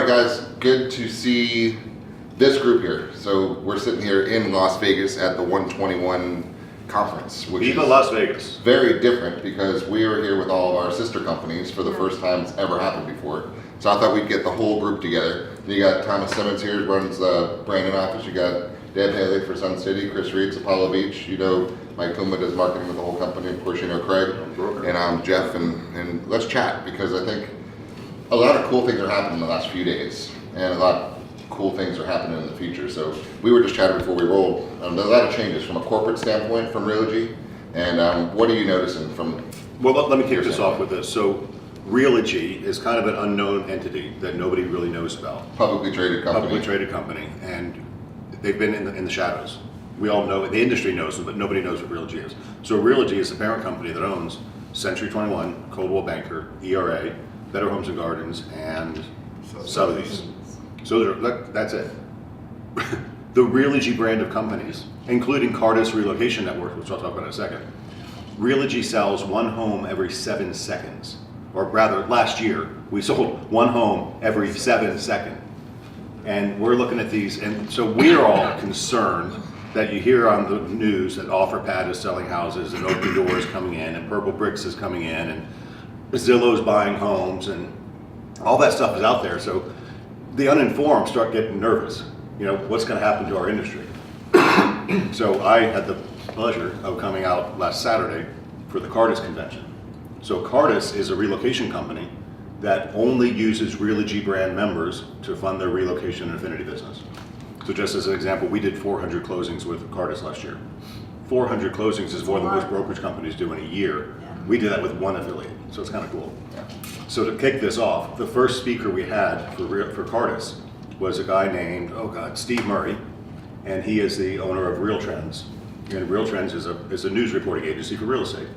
right, guys, good to see this group here. So we're sitting here in Las Vegas at the ONE21 conference, which Viva is Las Vegas. very different because we are here with all of our sister companies for the first time it's ever happened before. So I thought we'd get the whole group together. You got Thomas Simmons here, who runs the Brandon office. You got Deb Haley for Sun City, Chris Reeds, Apollo Beach. You know Mike Puma does marketing with the whole company. Of course, you know Craig. And I'm Jeff, and let's chat because I think a lot of cool things are happening in the last few days, and a lot of cool things are happening in the future. So we were just chatting before we rolled. There's a lot of changes from a corporate standpoint from Realogy, and what are you noticing from? Well, let me kick this off with this. So Realogy is kind of an unknown entity that nobody really knows about. Publicly traded company. And they've been in the shadows. We all know, the industry knows them, but nobody knows what Realogy is. So Realogy is the parent company that owns Century 21, Coldwell Banker, ERA, Better Homes and Gardens, and Sotheby's. So that's it. The Realogy brand of companies, including Cardis Relocation Network, which I'll talk about in a second. Realogy sells one home every 7 seconds. Or rather, last year, we sold one home every 7 seconds. And we're looking at these, and so we're all concerned that you hear on the news that OfferPad is selling houses, and Open Door is coming in, and Purple Bricks is coming in, and Zillow's buying homes, and all that stuff is out there. So the uninformed start getting nervous. You know, what's going to happen to our industry? So I had the pleasure of coming out last Saturday for the Cardis convention. So Cardis is a relocation company that only uses Realogy brand members to fund their relocation and affinity business. So just as an example, we did 400 closings with Cardis last year. 400 closings is more than most brokerage companies do in a year. We did that with one affiliate, so it's kind of cool. So to kick this off, the first speaker we had for Cardis was a guy named, Steve Murray, and he is the owner of Real Trends. And Real Trends is a news reporting agency for real estate.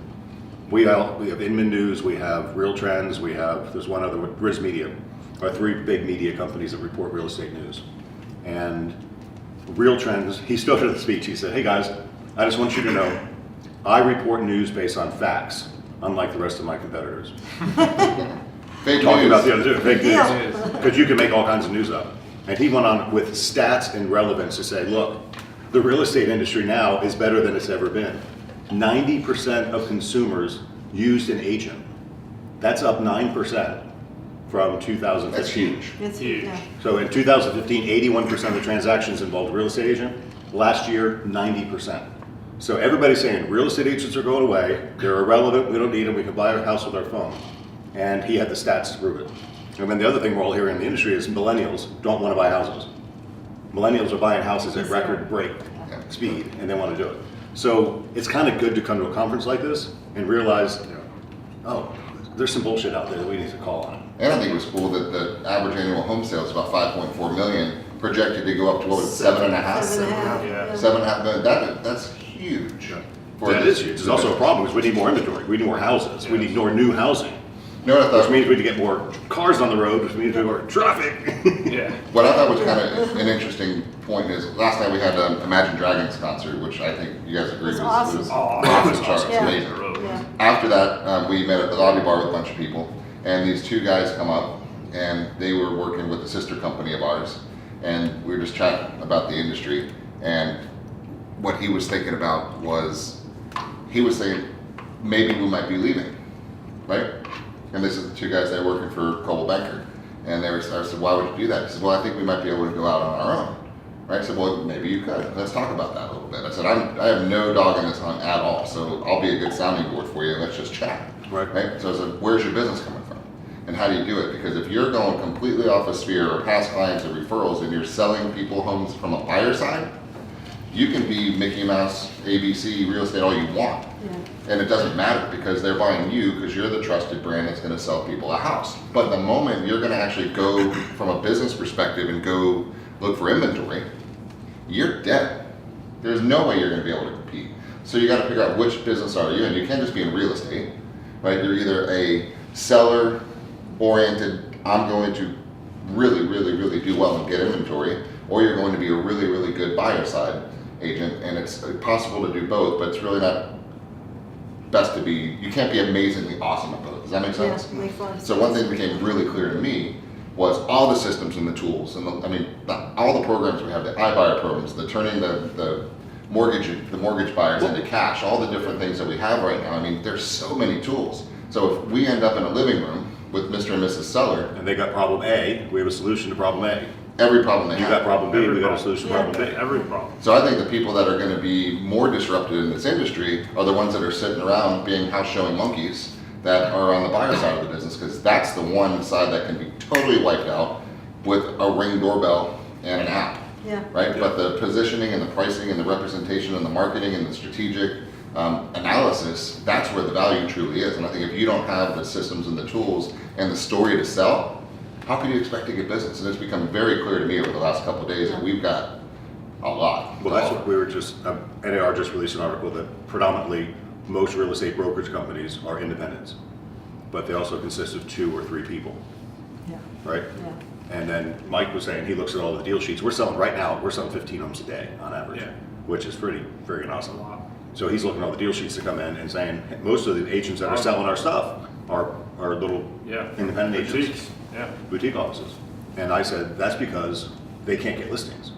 We have Inman News, we have Real Trends, there's one other one, Riz Media, are three big media companies that report real estate news. And Real Trends, he stood at the speech, he said, hey guys, I just want you to know, I report news based on facts, unlike the rest of my competitors. Fake Talking news. about the other two, fake news, because you can make all kinds of news up. And he went on with stats and relevance to say, look, the real estate industry now is better than it's ever been. 90% of consumers used an agent. That's up 9% from 2015. That's huge. It's huge. Yeah. So in 2015, 81% of the transactions involved a real estate agent. Last year, 90%. So everybody's saying real estate agents are going away, they're irrelevant, we don't need them, we can buy a house with our phone. And he had the stats to prove it. And then the other thing we're all hearing in the industry is millennials don't want to buy houses. Millennials are buying houses at record break speed, and they want to do it. So it's kind of good to come to a conference like this and realize, oh, there's some bullshit out there that we need to call on. And I think it was cool that the average annual home sales is about 5.4 million, projected to go up to what was it, 7.5? 7.5 million. That's huge. That is huge. There's also a problem because we need more inventory. We need more houses. We need more new housing. No, I thought, which means we need to get more cars on the road, which means more traffic. What I thought was kind of an interesting point is last night we had the Imagine Dragons concert, which I think you guys agree was off the charts, amazing. After that, we met at the lobby bar with a bunch of people, and these two guys come up, and they were working with a sister company of ours, and we were just chatting about the industry, and what he was thinking about was, he was saying, maybe we might be leaving, right? And this is the two guys that are working for Coldwell Banker. And I said, why would you do that? He said, well, I think we might be able to go out on our own. Right? I said, well, maybe you could. Let's talk about that a little bit. I said, I have no dog in this hunt at all, so I'll be a good sounding board for you. Let's just chat. Right? So I said, where's your business coming from? And how do you do it? Because if you're going completely off a sphere or past clients or referrals and you're selling people homes from a buyer side, you can be Mickey Mouse, ABC, real estate all you want. And it doesn't matter because they're buying you because you're the trusted brand that's going to sell people a house. But the moment you're going to actually go from a business perspective and go look for inventory, you're dead. There's no way you're going to be able to compete. So you got to figure out which business are you in. You can't just be in real estate, right? You're either a seller oriented, I'm going to really, really, really do well and get inventory, or you're going to be a really, really good buyer side agent. And it's possible to do both, but it's really not best to be, you can't be amazingly awesome at both. Does that make sense? Yeah, makes sense. So one thing became really clear to me was all the systems and the tools, and all the programs we have, the iBuyer programs, the turning the mortgage buyers into cash, all the different things that we have right now. I mean, there's so many tools. So if we end up in a living room with Mr. and Mrs. Seller, and they got problem A, we have a solution to problem A. Every problem they You have. got problem B, we got a solution to problem B. Every problem. So I think the people that are going to be more disrupted in this industry are the ones that are sitting around being house showing monkeys that are on the buyer side of the business, because that's the one side that can be totally wiped out with a Ring doorbell and an app. Yeah. Right? Yeah. But the positioning and the pricing and the representation and the marketing and the strategic analysis, that's where the value truly is. And I think if you don't have the systems and the tools and the story to sell, how can you expect to get business? And it's become very clear to me over the last couple of days that we've got a lot. Well, that's what we were just, NAR just released an article that predominantly most real estate brokerage companies are independents, but they also consist of 2 or 3 people, Yeah. right? Yeah. And then Mike was saying, he looks at all the deal sheets. We're selling 15 homes a day on average, Yeah. which is pretty That's awesome. a lot. So he's looking at all the deal sheets that come in and saying, most of the agents that are selling our stuff are little independent agents. Boutiques. Yeah. Boutique offices. And I said, that's because they can't get listings.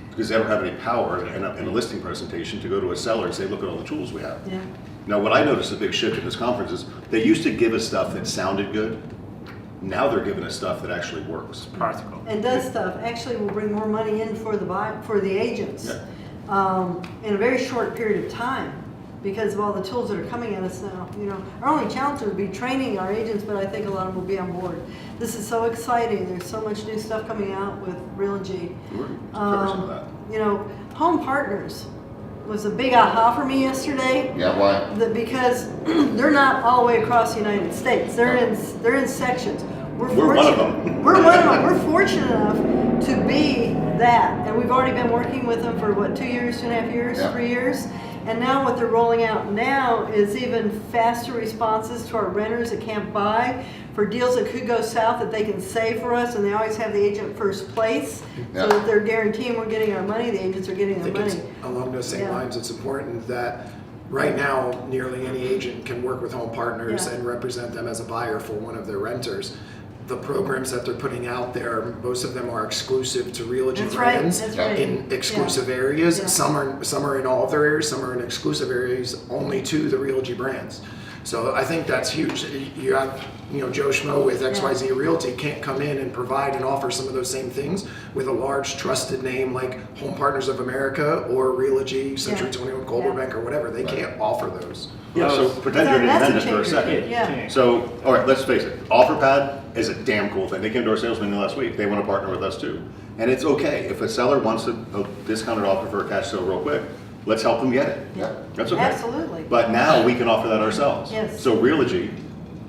Because they don't have any power in a listing presentation to go to a seller and say, look at all the tools we have. Yeah. Now, what I noticed a big shift in this conference is they used to give us stuff that sounded good. Now they're giving us stuff that actually works. Practical. And does stuff, actually will bring more money in for the agents in a very short period of time, because of all the tools that are coming at us now. You know, our only challenge would be training our agents, but I think a lot of them will be on board. This is so exciting. There's so much new stuff coming out with Realogy. We're cover some of that. You know, Home Partners was a big aha for me yesterday. Yeah, why? Because they're not all the way across the United States. They're in sections. We're one of them. We're one of them. We're fortunate enough to be that, and we've already been working with them for what, 2 years, 2.5 years, Yeah. 3 years. And now what they're rolling out now is even faster responses to our renters that can't buy for deals that could go south that they can save for us, and they always have the agent first place, so that they're guaranteeing we're getting our money, the agents are getting their I money. think it's along those same lines, it's important that right now nearly any agent can work with Home Partners and represent them as a buyer for one of their renters. The programs that they're putting out there, most of them are exclusive to Realogy brands in exclusive areas. Yeah. Some are in all of their areas, some are in exclusive areas only to the Realogy brands. So I think that's huge. You have, Joe Schmo with XYZ Realty can't come in and provide and offer some of those same things with a large trusted name like Home Partners of America or Realogy, Century 21, Coldwell Bank or whatever. They can't offer those. Yeah, so pretend you're an That's a independent for a changer. second. Yeah. So, all right, let's face it. OfferPad is a damn cool thing. They came to our sales meeting last week. They want to partner with us too. And it's okay. If a seller wants a discounted offer for a cash sale real quick, let's help them get it. Yeah. That's okay. Absolutely. But now we can offer that ourselves. Yes. So Realogy,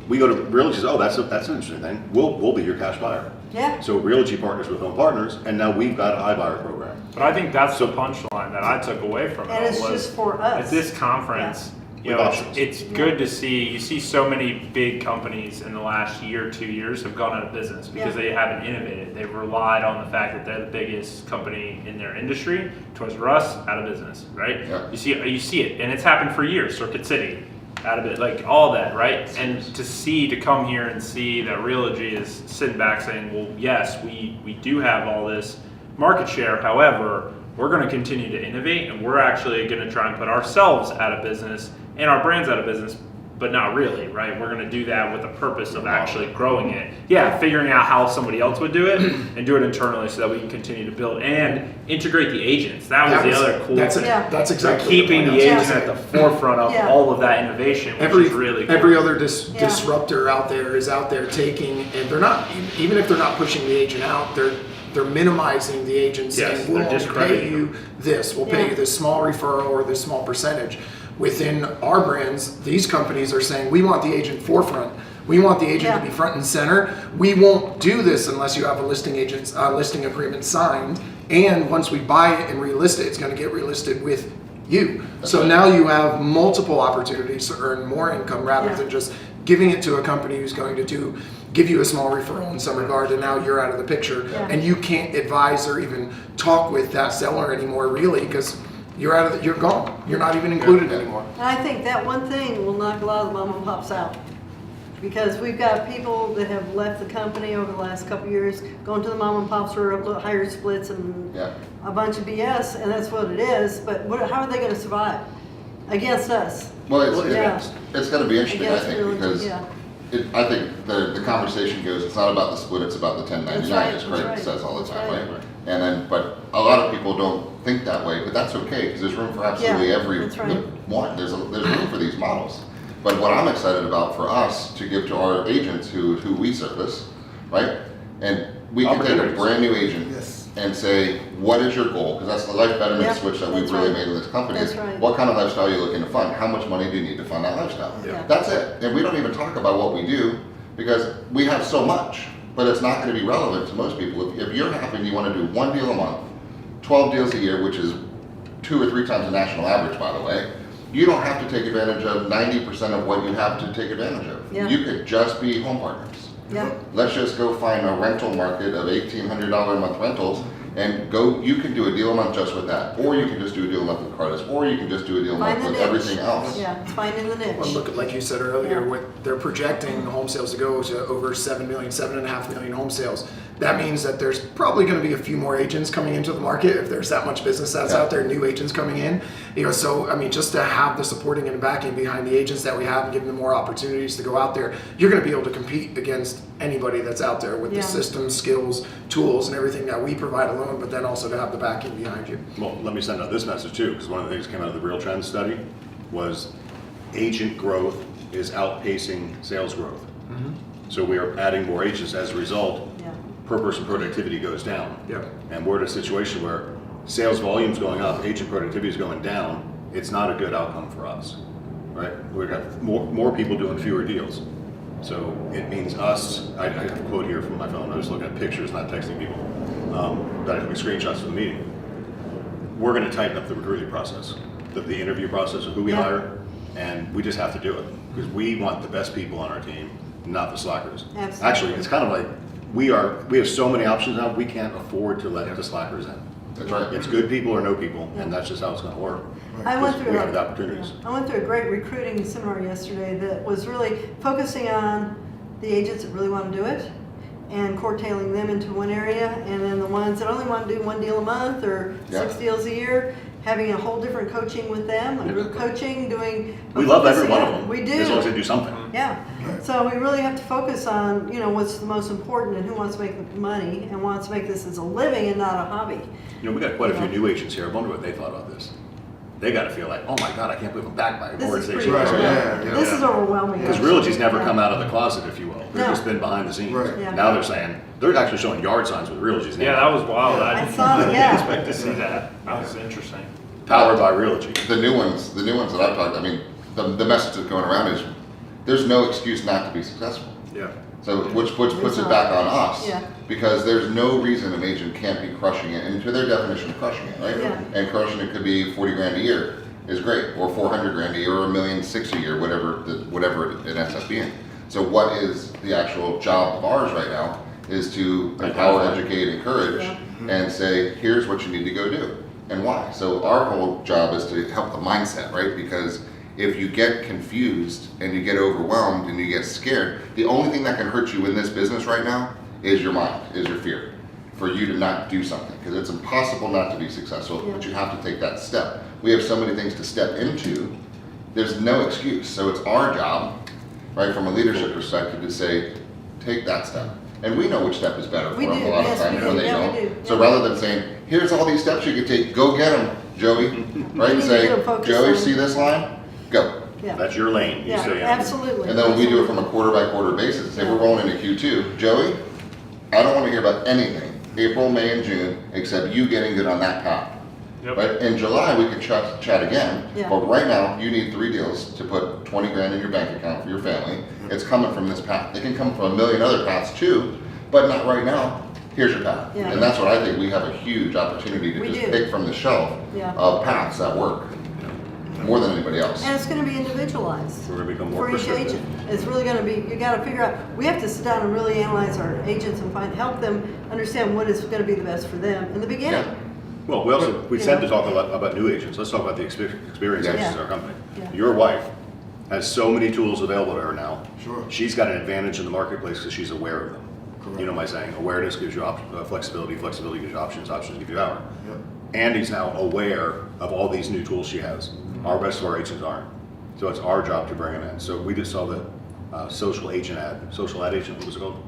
we go to Realogy, that's an interesting thing. We'll be your cash buyer. Yeah. So Realogy partners with Home Partners, and now we've got an iBuyer program. But I think that's the punchline that I took away from it. And it's was just for us. At this conference, With options. it's good to see. You see so many big companies in the last year, 2 years have gone out of business because they haven't innovated. They've relied on the fact that they're the biggest company in their industry. Toys R Us, out of business, right? Yeah. You see it, and it's happened for years. Circuit City, out of it, like all that, right? And to come here and see that Realogy is sitting back saying, well, yes, we do have all this market share. However, we're going to continue to innovate, and we're actually going to try and put ourselves out of business and our brands out of business, but not really, right? We're going to do that with the purpose of actually growing it. Yeah, figuring out how somebody else would do it and do it internally so that we can continue to build and integrate the agents. That was the other cool thing. That's exactly Keeping the point I was agent saying. at the forefront of all of that innovation, which is really cool. Every other disruptor out there is out there taking, and they're not, even if they're not pushing the agent out, they're minimizing the agent, saying, we'll only pay you this, we'll pay you this small referral or this small percentage. Within our brands, these companies are saying, we want the agent forefront. We want the agent to be front and center. We won't do this unless you have a listing agreement signed. And once we buy it and relist it, it's going to get relisted with you. So now you have multiple opportunities to earn more income rather than just giving it to a company who's going to give you a small referral in some regard, and now you're out of the picture. And you can't advise or even talk with that seller anymore, really, because you're gone. You're not even included anymore. And I think that one thing will knock a lot of the mom and pops out. because we've got people that have left the company over the last couple of years, going to the mom and pops for a little higher splits and a bunch of BS, and that's what it is. But how are they going to survive against us? Well, it's going to be interesting, I think, because I think the conversation goes, it's not about the split, it's about the 1099, as Craig says all the time, right? And then, but a lot of people don't think that way, but that's okay, because there's room for absolutely every one. There's room for these models. But what I'm excited about for us to give to our agents who we service, right? And we can take a brand new agent and say, what is your goal? Because that's the life betterment switch that we've really made in this company. Is what kind of lifestyle are you looking to fund? How much money do you need to fund that lifestyle? That's it. And we don't even talk about what we do because we have so much, but it's not going to be relevant to most people. If you're happy and you want to do 1 deal a month, 12 deals a year, which is 2 or 3 times the national average, by the way, you don't have to take advantage of 90% of what you have to take advantage of. You could just be home partners. Let's just go find a rental market of $1,800 a month rentals and go. You can do a deal a month just with that, or you can just do a deal a month with Carlos, or you can just do a deal a month with everything else. It's finding the niche. Well, look, like you said earlier, they're projecting home sales to go to over 7 million, 7.5 million home sales. That means that there's probably going to be a few more agents coming into the market if there's that much business that's out there, new agents coming in. So I mean, just to have the supporting and backing behind the agents that we have and giving them more opportunities to go out there, you're going to be able to compete against anybody that's out there with the systems, skills, tools, and everything that we provide alone, but then also to have the backing behind you. Well, let me send out this message too, because one of the things that came out of the Real Trends study was agent growth is outpacing sales growth. So we are adding more agents as a result. Per person productivity goes down. And we're in a situation where sales volume's going up, agent productivity is going down. It's not a good outcome for us, right? We've got more people doing fewer deals. So it means us, I have a quote here from my phone, I was looking at pictures, not texting people, that I took screenshots from the meeting. We're going to tighten up the recruiting process, the interview process of who we hire, and we just have to do it because we want the best people on our team, not the slackers. Actually, it's kind of like, we have so many options now, we can't afford to let the slackers in. That's right. It's good people or no people, and that's just how it's going to work. I went through we have the opportunities. I went through a great recruiting seminar yesterday that was really focusing on the agents that really want to do it and courtailing them into one area, and then the ones that only want to do 1 deal a month or 6 deals a year, having a whole different coaching with them, like group coaching, doing. We love every one of them. We do. As long as they do something. So we really have to focus on, what's the most important and who wants to make the money and wants to make this as a living and not a hobby. We got quite a few new agents here. I wonder what they thought about this. They got to feel like, oh my God, I can't believe I'm back by a mortgage agent. This is overwhelming. Because Realty's never come out of the closet, if you will. They've just been behind the scenes. Now they're saying, they're actually showing yard signs with Realty's name. Yeah, that was wild. I saw that. didn't expect to see that. That was interesting. Powered by Realty. The new ones that I've talked, I mean, the message that's going around is there's no excuse not to be successful. So which puts it back on us because there's no reason an agent can't be crushing it, and to their definition of crushing it, right? And crushing it could be 40 grand a year is great, or 400 grand a year, or $1.6 million a year, whatever it ends up being. So what is the actual job of ours right now is to empower, educate, encourage, and say, here's what you need to go do and why. So our whole job is to help the mindset, right? Because if you get confused and you get overwhelmed and you get scared, the only thing that can hurt you in this business right now is your mind, is your fear, for you to not do something. Because it's impossible not to be successful, but you have to take that step. We have so many things to step into, there's no excuse. So it's our job, right, from a leadership perspective to say, take that step. And we know which step is better for them a lot of times when they don't. So rather than saying, here's all these steps you can take, go get them, Joey, right? And say, Joey, see this line? Go. That's your lane. You stay in. Absolutely. And then when we do it from a quarter by quarter basis, say we're rolling into Q2, Joey, I don't want to hear about anything, April, May, and June, except you getting good on that path. Right? In July, we can chat again, but right now, you need 3 deals to put 20 grand in your bank account for your family. It's coming from this path. It can come from a million other paths too, but not right now. Here's your path. And that's what I think we have a huge opportunity to just pick from the shelf of paths that work. More than anybody else. And it's going to be individualized. We're going to become more for each agent. It's really going to be, you got to figure out, we have to sit down and really analyze our agents and help them understand what is going to be the best for them in the beginning. Well, we said to talk a lot about new agents. Let's talk about the experienced agents in our company. Your wife has so many tools available to her now. Sure. She's got an advantage in the marketplace because she's aware of them. Correct. You know my saying, awareness gives you flexibility, flexibility gives you options, options give you power. Yep. Andy's now aware of all these new tools she has. Our rest of our agents aren't. So it's our job to bring them in. So we just saw the social ad agent, what was it called?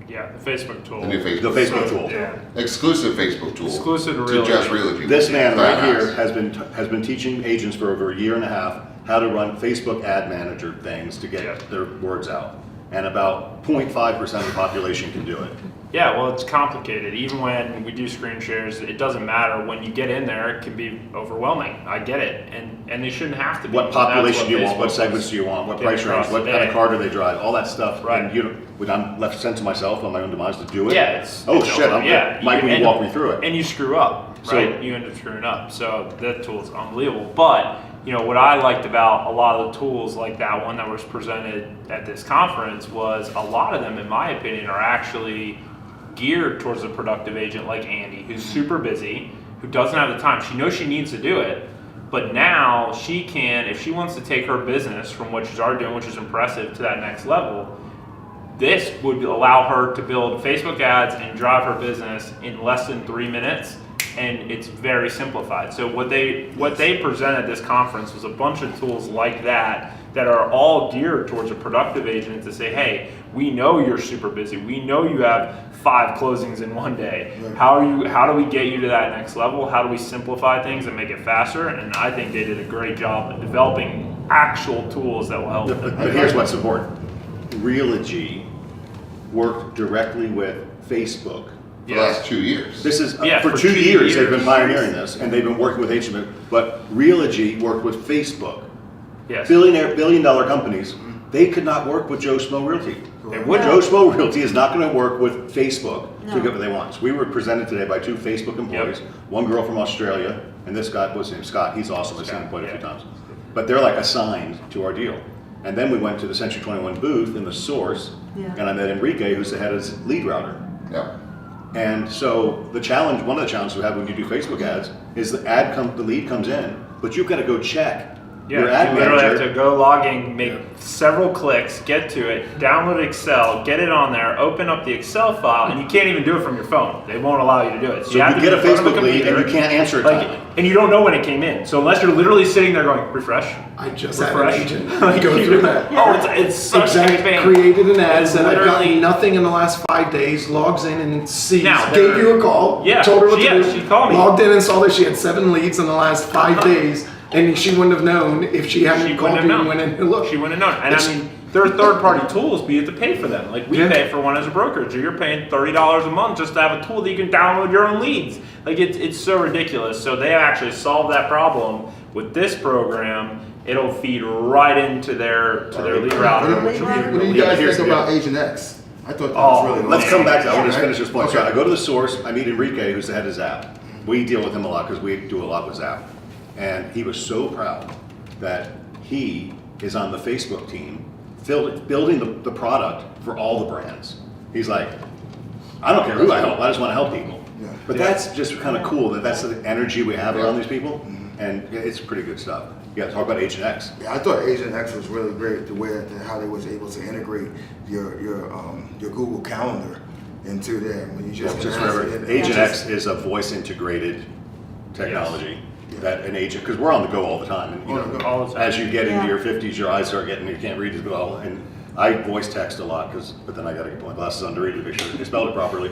Yeah, the Facebook tool. The new The Facebook. Facebook tool. Yeah. Exclusive Facebook tool. Exclusive to to just Realogy. Realogy. This man right Nice. here has been teaching agents for over a year and a half how to run Facebook ad manager things to get Yeah. their words out. And about 0.5% of the population can do it. Yeah, well, it's complicated. Even when we do screen shares, it doesn't matter. When you get in there, it can be overwhelming. I get it, and they shouldn't have to be. What And that's population do you want? Facebook What segments was do you want? What getting price range? across What the kind of day. car do they drive? All that stuff. Right. And when I'm left sent to myself on my own demise to do it. Yeah, Oh it's shit! over. Yeah, Mike, will you and- walk me through it? And you screw up, So- right? You end up screwing up. So that tool is unbelievable. But what I liked about a lot of the tools like that one that was presented at this conference was a lot of them, in my opinion, are actually geared towards a productive agent like Andy, who's super busy, who doesn't have the time. She knows she needs to do it, but now she can, if she wants to take her business from what she's already doing, which is impressive, to that next level, this would allow her to build Facebook ads and drive her business in less than 3 minutes, and it's very simplified. So what they presented at this conference was a bunch of tools like that are all geared towards a productive agent to say, hey, we know you're super busy. We know you have 5 closings in one day. Right. How do we get you to that next level? How do we simplify things and make it faster? And I think they did a great job of developing actual tools that will help them. But here's what's important. Realogy worked directly with Facebook. For the last 2 years. This is Yeah, for for 2 2 years they've years. been pioneering this, and they've been working with agents. But Realogy worked with Facebook. Yes. Billion-dollar companies, they could not work with Joe Schmo Realty. They wouldn't. Joe Schmo Realty is not going to work with Facebook No. to get what they want. So we were presented today by 2 Facebook employees, one girl from Australia, and this guy, what's his name, Scott. He's awesome. I've seen him quite a few times. But they're like assigned to our deal. And then we went to the Century 21 booth in the Source, Yeah. and I met Enrique, who's the head of his lead router. Yeah. And so one of the challenges we have when you do Facebook ads is the lead comes in, but you've got to go check your Yeah, ad you literally manager. have to go log in, make several clicks, get to it, download Excel, get it on there, open up the Excel file, and you can't even do it from your phone. They won't allow you to do it. So you have you to get a be in front of Facebook lead and computer, you can't answer it like, timely. and you don't know when it came in. So unless you're literally sitting there going, refresh, I just had an refresh. agent go through that. Oh, it's such a pain. Created an ad, It's said I've literally- gotten nothing in the last 5 days, logs in and sees, Now, gave you a call, Yeah, told her what she- to do, she called me. logged in and saw that she had 7 leads in the last 5 days, and she wouldn't have known if she hadn't She called wouldn't you have and known. went in and looked. She wouldn't have known. And I mean, they're third-party tools, but you have to pay for them. Like we Yeah. pay for one as a brokerage. You're paying $30 a month just to have a tool that you can download your own leads. Like it's so ridiculous. So they actually solved that problem with this program. It'll feed right into their lead router. What which do will be you really guys here's think the about deal. Agent X? I thought that Oh, was really Let's awesome. come back to that. I'll just Right? finish this point. So Okay. I go to the Source, I meet Enrique, who's the head of Zap. We deal with him a lot because we do a lot with Zap. And he was so proud that he is on the Facebook team building the product for all the brands. He's like, I don't care who I help, I just want to help people. Yeah. But that's just kind of cool that that's the energy we have around these people. And it's pretty good stuff. Yeah, talk about Agent X. Yeah, I thought Agent X was really great how they was able to integrate your Google Calendar into there. When you just Just can ask remember, it. Agent Just- X is a voice integrated technology Yes. that an agent, because we're on the go all the time. And, you On the know, go. All the time. as you get into Yeah. your 50s, your eyes start getting, you can't read as well. And I voice text a lot, but then I got to get my glasses on to read it to make sure I spelled it properly.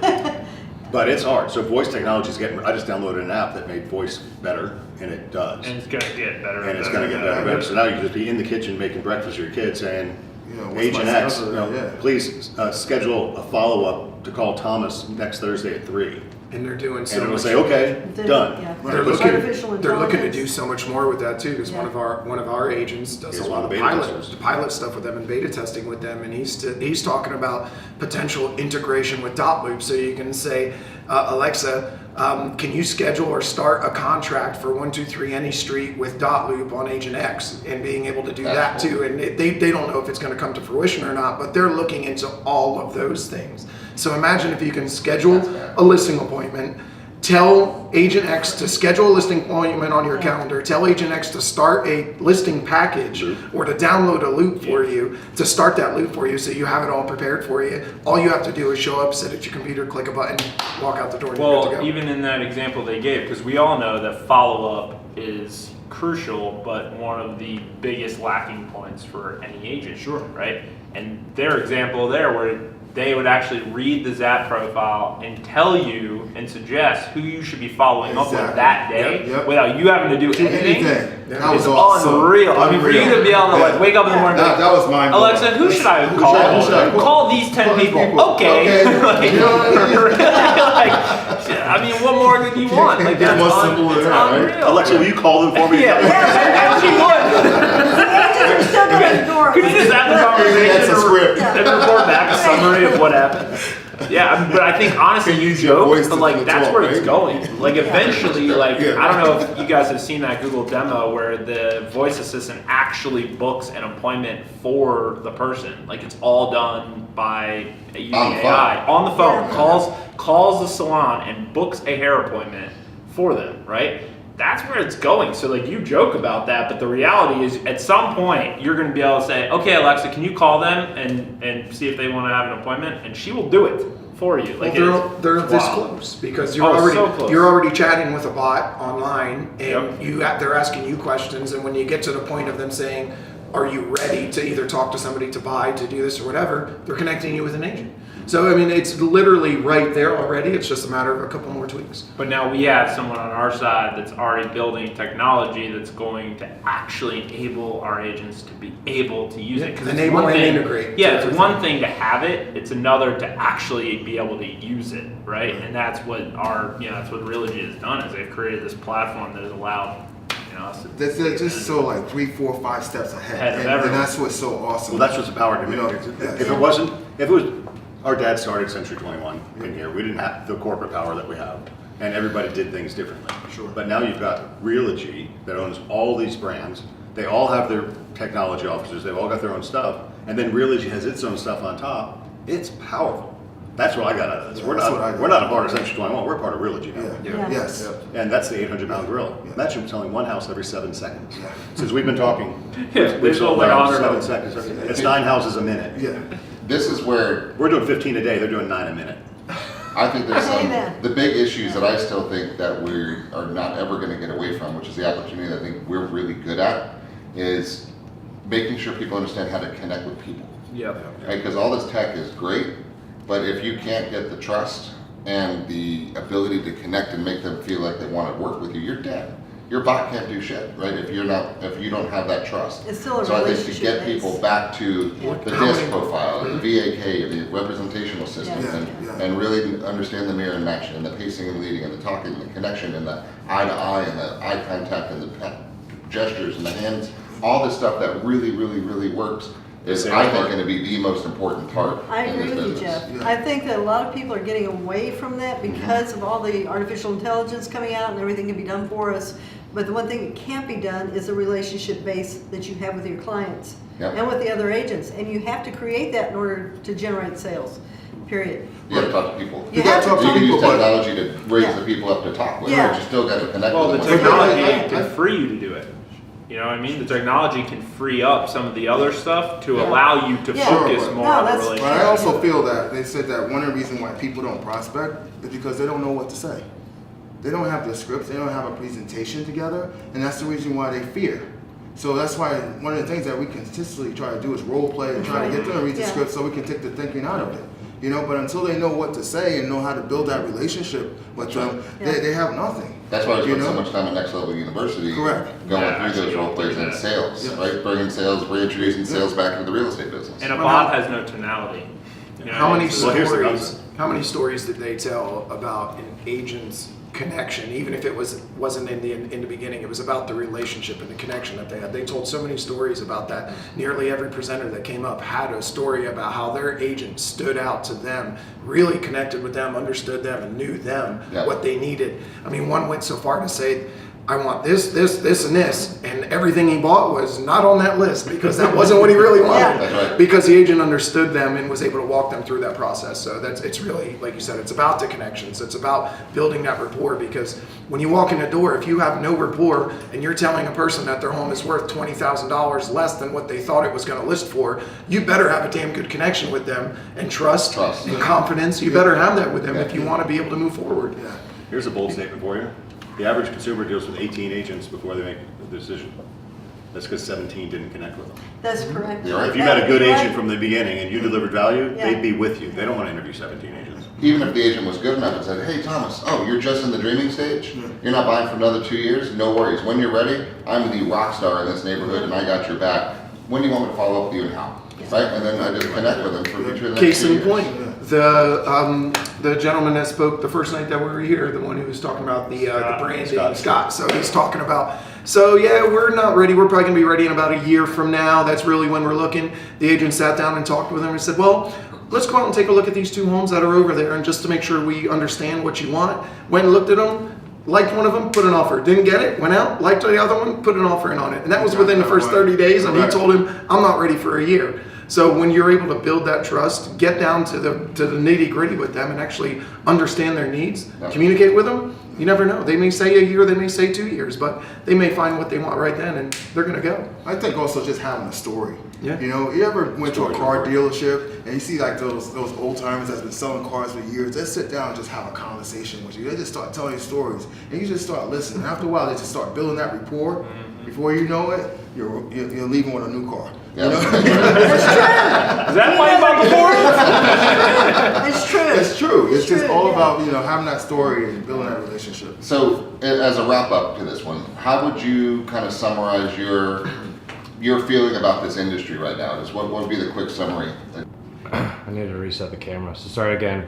But it's hard. So voice technology is getting, I just downloaded an app that made voice better, and it does. And it's gonna get better. And it's going to get better and better. So now you can just be in the kitchen making breakfast for your kids saying, You know, what's Agent my X, schedule? you know, Yeah. please schedule a follow-up to call Thomas next Thursday at 3. And they're doing so And it'll much. say, okay, Then, done. yeah. They're Right. Artificial looking, they're looking to intelligence. do so much more with that too, because Yeah. one of our agents does He's a one lot of of the beta testers. pilot stuff with them and beta testing with them, and he's talking about potential integration with dot loop. So you can say, Alexa, can you schedule or start a contract for 123 any street with dot loop on Agent X, and being able to do that too. And they don't know if it's going to come to fruition or not, but they're looking into all of those things. So imagine if you can schedule a listing appointment, tell Agent X to schedule a listing appointment on your calendar. Tell Agent X to start a listing package or to download a loop for you, to start that loop for you so you have it all prepared for you. All you have to do is show up, sit at your computer, click a button, walk out the door, and you're good to Well, go. even in that example they gave, because we all know that follow-up is crucial, but one of the biggest lacking points for any agent. Sure. Right? And their example there where they would actually read the Zap profile and tell you and suggest who you should be following up with that day without you having to do anything. That was It's awesome. unreal. I mean, for you to be able to like wake up in the morning, That was mine. Alexa, who should I call? Call these 10 people. Okay. Like, You know what I mean? like, shit, I mean, what more could you want? Like, that's more simple than it's that, right? unreal. Alexa, will you call them for me? Yeah, and she would. Agents are still going to ignore Could you just have the conversation That's a script. and report back a summary of what happened? Yeah, but I think honestly, you joke, voice but to like the that's talk, where it's right? going. Like eventually, like Yeah. I don't know if you guys have seen that Google demo where the voice assistant actually books an appointment for the person. Like it's all done by using On the phone. AI on the phone. Yeah. Calls the salon and books a hair appointment for them. Right. That's where it's going. So like you joke about that, but the reality is at some point you're going to be able to say, okay, Alexa, can you call them and see if they want to have an appointment? And she will do it for you. Like Well, they're this wow. close because you're Oh, already so close. you're already chatting with a bot online, and Yep. they're asking you questions, and when you get to the point of them saying, "Are you ready to either talk to somebody to buy, to do this or whatever?" they're connecting you with an agent. So I mean, it's literally right there already. It's just a matter of a couple more tweaks. But now we have someone on our side that's already building technology that's going to actually enable our agents to be able to use it. 'Cause it's Enable one and thing, integrate. Yeah, it's one thing to have it. It's another to actually be able to use it, right? And that's what that's what Realogy has done is they've created this platform that has allowed us to They're just so like 3, 4, 5 steps ahead, Ahead of and everyone. that's what's so awesome. Well, that's what's the power to me. You know, If it was, our dad started Century 21 in here. We didn't have the corporate power that we have, and everybody did things differently. Sure. But now you've got Realogy that owns all these brands. They all have their technology officers. They've all got their own stuff, and then Realogy has its own stuff on top. It's powerful. That's what I got out of this. Yeah, we're that's what I not got. we're not a part of Century 21. We're a part of Realogy now. Yeah. Yes. And that's the 800-pound gorilla. Yeah. Imagine selling one house every 7 seconds. Yeah. Since we've been talking, Yeah, we've sold like around 100 7 seconds. It's 9 houses a minute. Yeah. This is where We're doing 15 a day. They're doing 9 a minute. I think there's some, Amen. the big issues that I still think that we are not ever gonna get away from, which is the opportunity that I think we're really good at, is making sure people understand how to connect with people. Yep. Right, because all this tech is great, but if you can't get the trust and the ability to connect and make them feel like they want to work with you, you're dead. Your bot can't do shit, right? If you don't have that trust. It's still a So I think to relationship get base. people back to the DISC profile, the VAK, the representational systems, Yeah. and really understand the mirror and matching, and the pacing and leading, and the talking, and the connection, and the eye to eye, and the eye contact, and the gestures, and the hands, all this stuff that really, really, really works is, I think, going to be the most important part I in agree this with you, business. Jeff. Yeah. I think that a lot of people are getting away from that because of all the artificial intelligence coming out and everything can be done for us. But the one thing that can't be done is the relationship base that you have with your clients Yep. and with the other agents. And you have to create that in order to generate sales, period. You have to talk to people. You have to talk to You can use people, but- technology to raise Yeah. the people up to talk with, Yeah. but you still got to connect Well, with the them. technology I- can free you to do it. You know what I mean? The technology can free up some of the other stuff to Yeah. allow you to Yeah. focus Sure, but- more No, on the that's- relationship. But I also feel that they said that one of the reasons why people don't prospect is because they don't know what to say. They don't have the scripts, they don't have a presentation together, and that's the reason why they fear. So that's why one of the things that we consistently try to do is role play and try to get them to read the Yeah. script so we can take the thinking out of it. You know, but until they know what to say and know how to build that relationship with them, Yeah. they have nothing. That's why I You spent so know? much time at Next Level University. Correct. Going Yeah, through actually those role plays going and through sales, Yeah. right? Bringing sales, reintroducing sales back into the real estate business. And a bot has no tonality. You know, How many it's- Well, here's the stories? concept. How many stories did they tell about an agent's connection? Even if it wasn't in the beginning, it was about the relationship and the connection that they had. They told so many stories about that. Nearly every presenter that came up had a story about how their agent stood out to them, really connected with them, understood them, and knew them Yeah. what they needed. I mean, one went so far to say I want this, this, this, and this. And everything he bought was not on that list because that wasn't what he really wanted. Yeah. That's right. Because the agent understood them and was able to walk them through that process. So it's really, like you said, it's about the connections. It's about building that rapport, because when you walk in the door, if you have no rapport and you're telling a person that their home is worth $20,000 less than what they thought it was going to list for, you better have a damn good connection with them and trust. And confidence. You better have that with them if you want to be able to move forward. Yeah. Here's a bold statement for you. The average consumer deals with 18 agents before they make a decision. That's because 17 didn't connect with them. That's correct. You're right. If you had a good Right. agent from the beginning and you delivered value, Yeah. they'd be with you. They don't want to interview 17 agents. Even if the agent was good enough and said, hey, Thomas, oh, you're just in the dreaming stage? You're not buying for another 2 years? No worries. When you're ready, I'm the rock star in this neighborhood and I got your back. When do you want me to follow up with you and how? Right? And then I just connect with them for future the next Case 2 in years. point, the gentleman that spoke the first night that we were here, the one who was talking about the branding, Scott. So he's talking about, so yeah, we're not ready. We're probably gonna be ready in about a year from now. That's really when we're looking. The agent sat down and talked with him and said, well, let's go out and take a look at these 2 homes that are over there, and just to make sure we understand what you want. Went and looked at them, liked one of them, put an offer. Didn't get it, went out, liked the other one, put an offer in on it. And that was within the first 30 days, and he told him, I'm not ready for a year. So when you're able to build that trust, get down to the nitty gritty with them and actually understand their needs, communicate with them, you never know. They may say a year, they may say 2 years, but they may find what they want right then and they're gonna go. I think also just having a story. Yeah. You know, you ever went to a Story. car dealership and you see like those old timers that's been selling cars for years, they sit down and just have a conversation with you. They just start telling you stories and you just start listening. After a while, they just start building that rapport. Before you know it, you're leaving with a new car. Yeah. Is that why you bought the Ford? It's true. It's true. It's just true, all yeah. about, having that story and building that relationship. So, as a wrap up to this one, how would you kind of summarize your feeling about this industry right now? Just what would be the quick summary? I need to reset the camera. So start again.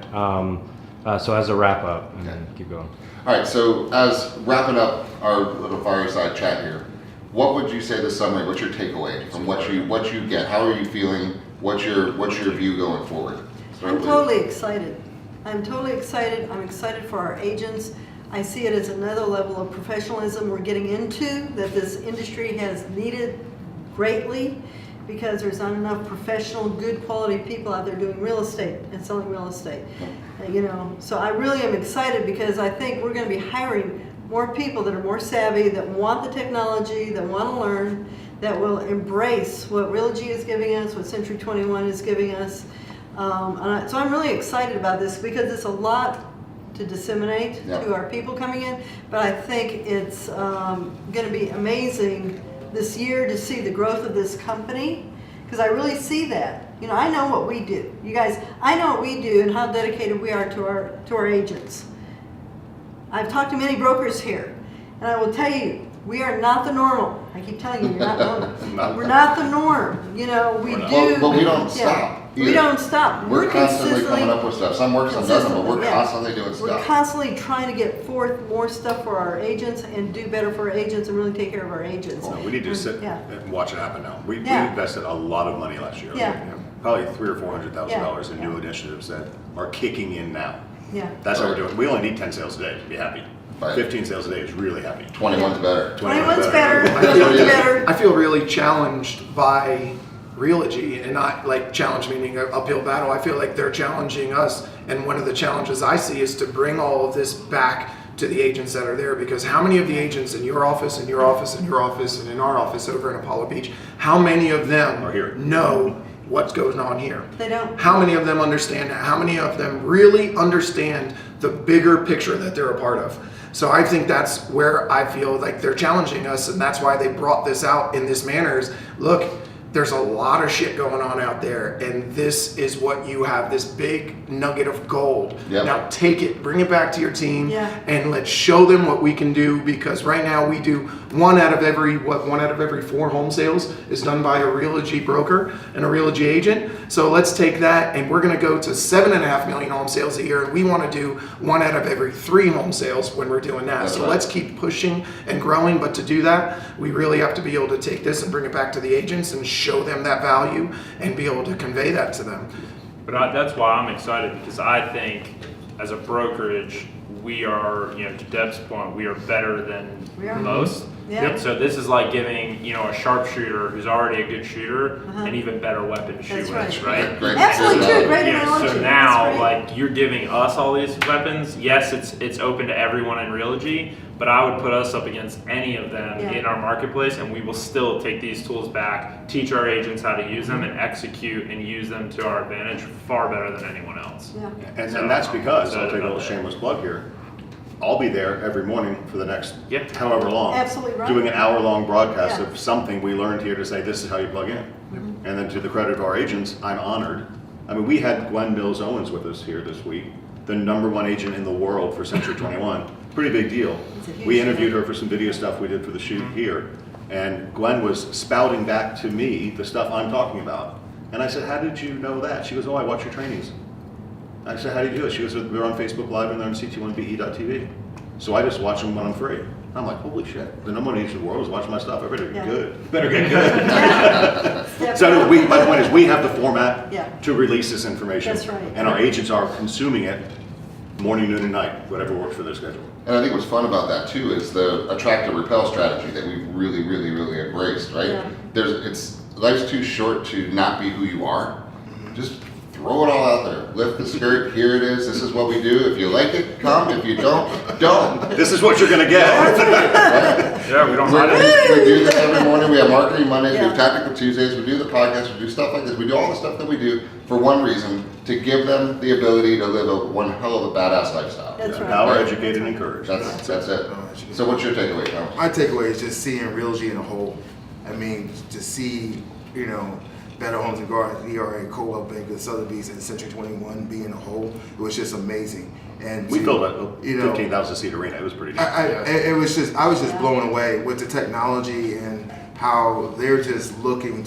So as a wrap up, and then keep going. All right. So, as wrapping up our little fireside chat here, what would you say the summary? What's your takeaway from what you get? How are you feeling? What's your view going forward? I'm totally excited. I'm excited for our agents. I see it as another level of professionalism we're getting into that this industry has needed greatly, because there's not enough professional, good quality people out there doing real estate and selling real estate. So I really am excited because I think we're going to be hiring more people that are more savvy, that want the technology, that want to learn, that will embrace what Realogy is giving us, what Century 21 is giving us. So I'm really excited about this because it's a lot to disseminate to our people coming in, but I think it's going to be amazing this year to see the growth of this company, because I really see that. I know what we do. You guys, I know what we do and how dedicated we are to our agents. I've talked to many brokers here, and I will tell you, we are not the normal. I keep telling you, you're not normal. We're not the norm. We do. But we don't stop. We don't stop. We're constantly coming up with stuff. Some works, some doesn't, but we're constantly doing We're stuff. constantly trying to get forth more stuff for our agents and do better for our agents and really take care of our agents. We need to sit Yeah. and watch it happen now. We Yeah. invested a lot of money last year. Yeah. Probably $300,000 or $400,000 in new initiatives that are kicking in now. Yeah. That's how we're doing. We only need 10 sales a day to be happy. Right. 15 sales a day is really happy. 21's better. 21's better. I feel really challenged by Realogy, and not like challenge meaning an uphill battle. I feel like they're challenging us, and one of the challenges I see is to bring all of this back to the agents that are there, because how many of the agents in your office, in your office, in your office, and in our office over in Apollo Beach, how many of them Are here. know what's going on here? They don't. How many of them understand that? How many of them really understand the bigger picture that they're a part of? So I think that's where I feel like they're challenging us, and that's why they brought this out in this manner is, look, there's a lot of shit going on out there, and this is what you have, this big nugget of gold. Yep. Now take it, bring it back to your team, Yeah. and let's show them what we can do, because right now we do one out of every 4 home sales is done by a Realogy broker and a Realogy agent. So let's take that, and we're gonna go to 7.5 million home sales a year, and we wanna do 1 out of every 3 home sales when we're doing that. That's So right. let's keep pushing and growing, but to do that, we really have to be able to take this and bring it back to the agents and show them that value and be able to convey that to them. But that's why I'm excited, because I think as a brokerage, we are, to Deb's point, we are better than We are. most. Yeah. And so this is like giving, a sharpshooter who's already a good shooter an even better weapon to shoot That's with, right. right? Great. Absolutely true, great analogy. So now, That's great. like, you're giving us all these weapons. Yes, it's open to everyone in Realogy, but I would put us up against any of them Yeah. in our marketplace, and we will still take these tools back, teach our agents how to use them, and execute and use them to our advantage far better than anyone else. Yeah. And that's because, I'll take a little shameless plug here, I'll be there every morning for the next Yeah. however long. Absolutely right. Doing an hour-long broadcast Yeah. of something we learned here to say, this is how you plug in. And then to the credit of our agents, I'm honored. I mean, we had Gwen Mills Owens with us here this week, the #1 agent in the world for Century 21. Pretty big deal. It's a huge We interviewed deal. her for some video stuff we did for the shoot here. And Gwen was spouting back to me the stuff I'm talking about. And I said, how did you know that? She goes, oh, I watch your trainings. I said, how do you do it? She goes, they're on Facebook Live and they're on CT1BE.tv. So I just watch them when I'm free. I'm like, holy shit, the #1 agent in the world is watching my stuff. I better get Yeah. good. Better get good. Yeah. So anyway, my point is, we have the format Yeah. to release this information. That's right. And our agents are consuming it morning, noon, and night, whatever works for their schedule. And I think what's fun about that too is the attract to repel strategy that we've really, really, really embraced, right? Yeah. Life's too short to not be who you are. Just throw it all out there. Lift the skirt. Here it is. This is what we do. If you like it, come. If you don't, don't. This is what you're gonna get. Right? Yeah, we don't hide it. We do this every morning. We have marketing Mondays. We Yeah. have tactical Tuesdays. We do the podcast. We do stuff like this. We do all the stuff that we do for one reason: to give them the ability to live one hell of a badass lifestyle. That's right. Empower, educate, and encourage. That's it. So what's your takeaway, Tom? My takeaway is just seeing Realogy in a whole. I mean, to see, Better Homes and Gardens, ERA, Coldwell Banker, Sotheby's, and Century 21 being a whole, it was just amazing. And We to, filled a 15,000 seat arena. It was pretty. I was just Yeah. blown away with the technology and how they're just looking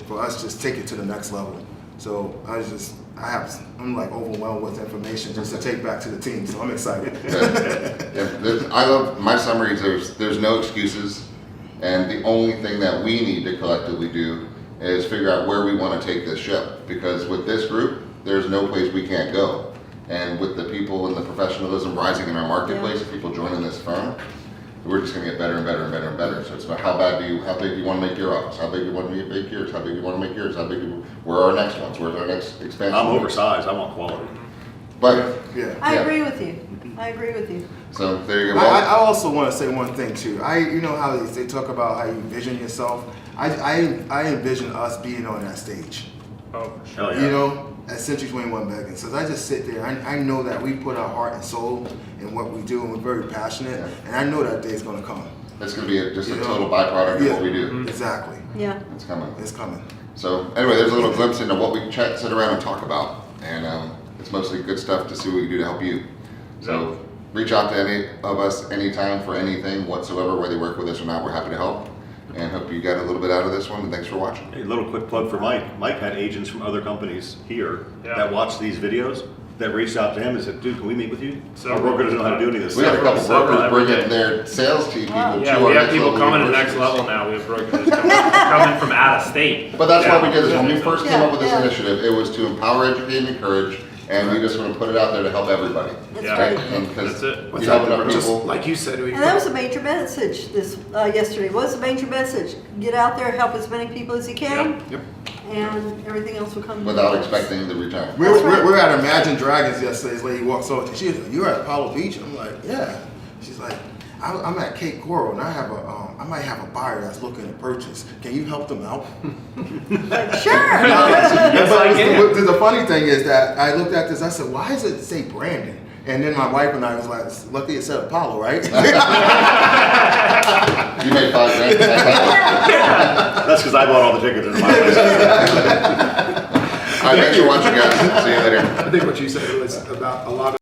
for us to just take it to the next level. So I'm like overwhelmed with information just to take back to the team. So I'm excited. I love my summaries. There's no excuses, and the only thing that we need to collectively do is figure out where we want to take this ship. Because with this group, there's no place we can't go. And with the people and the professionalism rising in our marketplace, people joining this firm, we're just going to get better and better and better and better. So it's about how big do you want to make your office? How big do you want to make yours? How big do you want to make yours? Where are our next ones? Where's our next expansion? I'm oversized. I want quality. But Yeah. I agree with you. I agree with you. so there you go. I also want to say one thing too. You know how they talk about how you vision yourself. I envision us being on that stage. Oh, for sure. Hell yeah. At Century 21 Beggins. So I just sit there. I know that we put our heart and soul in what we do, and we're very passionate. And I know that day is going to come. It's going to be just a total byproduct of what we do. Exactly. Yeah. It's coming. It's coming. So anyway, there's a little glimpse into what we sit around and talk about, and it's mostly good stuff to see what we can do to help you. So reach out to any of us anytime for anything whatsoever, whether you work with us or not. We're happy to help, and hope you got a little bit out of this one. And thanks for watching. A little quick plug for Mike. Mike had agents from other companies here Yeah. that watched these videos that reached out to him and said, dude, can we meet with you? So- Our broker doesn't know how to do any of this We had a stuff. couple Several brokers every bringing day. their sales team people to Yeah, our we have next people level coming to the next universities. level now. We have brokers coming from out of state. But that's Yeah. why we did this. When we first came up with this Yeah. initiative, it was to empower, educate, and encourage, and we just want to put it out there to help everybody. That's Yeah. right. And because That's it. you help enough Just people. like you said, And that was a major message yesterday. What was the major message? Get out there, help as many people as you can, Yep. and everything else will come. Without expecting the return. We're at Imagine Dragons yesterday. This lady walks over. She goes, "You're at Apollo Beach?" I'm like, "Yeah." She's like, "I'm at Cape Coral, and I might have a buyer that's looking to purchase. Can you help them out?" Like, sure. Yes, I can. The funny thing is that I looked at this. I said, "Why does it say Brandon?" And then my wife and I was like, "Lucky it said Apollo, right?" You made $5 grand. That's because I bought all the tickets in my place. All right, thanks for watching, guys. See you later. I think what you said was about a lot of